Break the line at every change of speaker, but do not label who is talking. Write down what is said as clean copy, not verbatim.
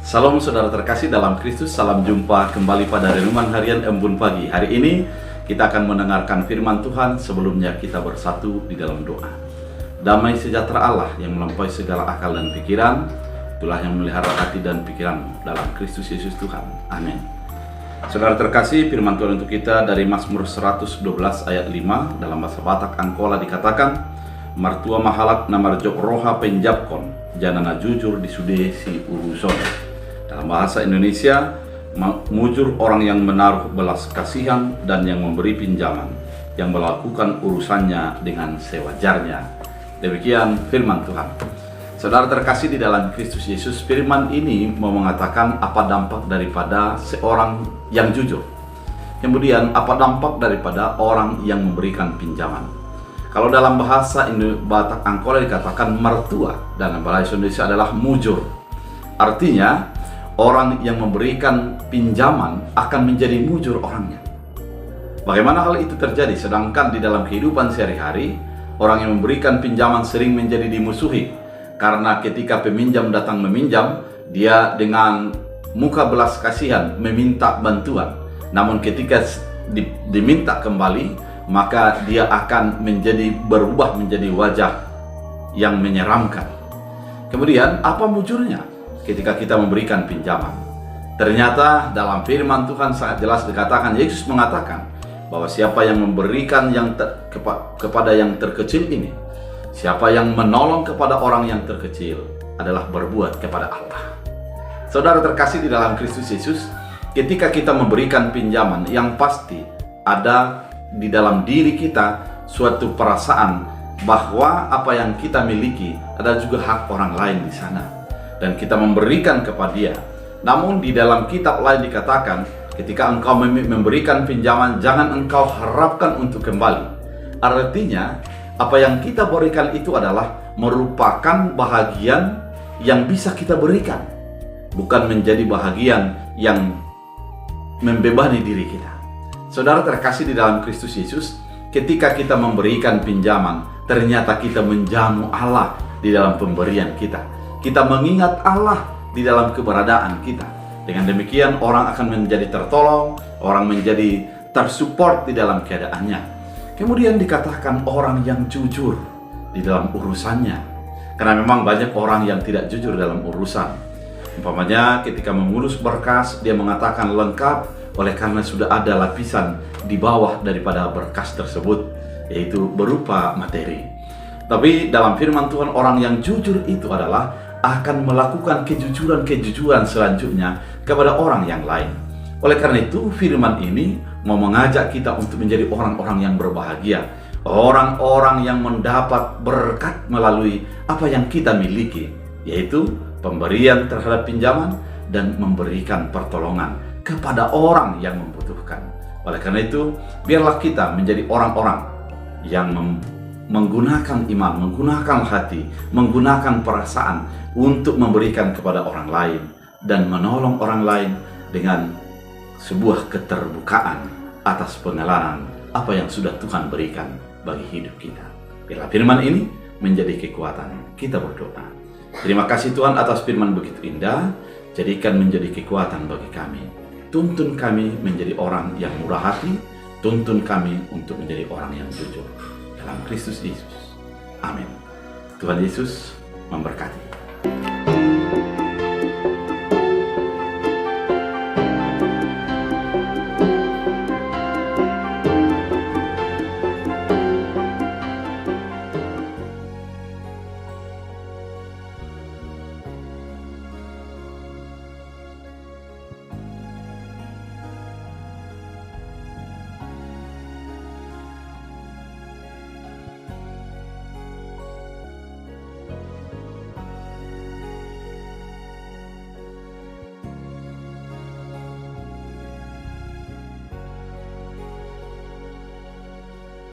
Salam saudara terkasih dalam Kristus, salam jumpa kembali pada renungan harian Embun Pagi. Hari ini kita akan mendengarkan firman Tuhan, sebelumnya kita bersatu di dalam doa. Damai sejahtera Allah yang melampaui segala akal dan pikiran, itulah yang memelihara hati dan pikiranmu dalam Kristus Yesus Tuhan. Amin. Saudara terkasih, firman Tuhan untuk kita dari Mazmur 112 ayat 5 dalam bahasa Batak Angkola dikatakan, Martua mahalak namar jok roha penjapkon, janana jujur disudesi uruson. Dalam bahasa Indonesia, mujur orang yang menaruh belas kasihan dan yang memberi pinjaman, yang melakukan urusannya dengan sewajarnya. Demikian firman Tuhan. Saudara terkasih di dalam Kristus Yesus, firman ini mau mengatakan apa dampak daripada seorang yang jujur. Kemudian apa dampak daripada orang yang memberikan pinjaman. Kalau dalam bahasa Batak Angkola dikatakan mertua, dan dalam bahasa Indonesia adalah mujur. Artinya orang yang memberikan pinjaman akan menjadi mujur orangnya. Bagaimana hal itu terjadi? Sedangkan di dalam kehidupan sehari-hari, orang yang memberikan pinjaman sering menjadi dimusuhi. Karena ketika peminjam datang meminjam, dia dengan muka belas kasihan meminta bantuan. Namun ketika diminta kembali, maka dia akan berubah menjadi wajah yang menyeramkan. Kemudian apa mujurnya ketika kita memberikan pinjaman? Ternyata dalam firman Tuhan sangat jelas dikatakan, Yesus mengatakan bahwa siapa yang memberikan kepada yang terkecil ini, siapa yang menolong kepada orang yang terkecil adalah berbuat kepada Allah. Saudara terkasih di dalam Kristus Yesus, ketika kita memberikan pinjaman, yang pasti ada di dalam diri kita suatu perasaan bahwa apa yang kita miliki ada juga hak orang lain di sana, dan kita memberikan kepada dia. Namun di dalam kitab lain dikatakan, ketika engkau memberikan pinjaman, jangan engkau harapkan untuk kembali. Artinya apa yang kita berikan itu adalah merupakan bahagian yang bisa kita berikan, bukan menjadi bahagian yang membebani diri kita. Saudara terkasih di dalam Kristus Yesus, ketika kita memberikan pinjaman, ternyata kita menjamu Allah di dalam pemberian kita. Kita mengingat Allah di dalam keberadaan kita. Dengan demikian orang akan menjadi tertolong, orang menjadi tersupport di dalam keadaannya. Kemudian dikatakan orang yang jujur di dalam urusannya. Karena memang banyak orang yang tidak jujur dalam urusan. Umpamanya ketika mengurus berkas, dia mengatakan lengkap oleh karena sudah ada lapisan di bawah daripada berkas tersebut, yaitu berupa materi. Tapi dalam firman Tuhan, orang yang jujur itu adalah akan melakukan kejujuran selanjutnya kepada orang yang lain. Oleh karena itu firman ini mau mengajak kita untuk menjadi orang-orang yang berbahagia, orang-orang yang mendapat berkat melalui apa yang kita miliki, yaitu pemberian terhadap pinjaman dan memberikan pertolongan kepada orang yang membutuhkan. Oleh karena itu, biarlah kita menjadi orang-orang yang menggunakan iman, menggunakan hati, menggunakan perasaan untuk memberikan kepada orang lain dan menolong orang lain dengan sebuah keterbukaan atas pengenalan apa yang sudah Tuhan berikan bagi hidup kita. Biarlah firman ini menjadi kekuatan. Kita berdoa. Terima kasih Tuhan atas firman begitu indah. Jadikan menjadi kekuatan bagi kami. Tuntun kami menjadi orang yang murah hati. Tuntun kami untuk menjadi orang yang jujur. Dalam Kristus Yesus. Amin. Tuhan Yesus memberkati.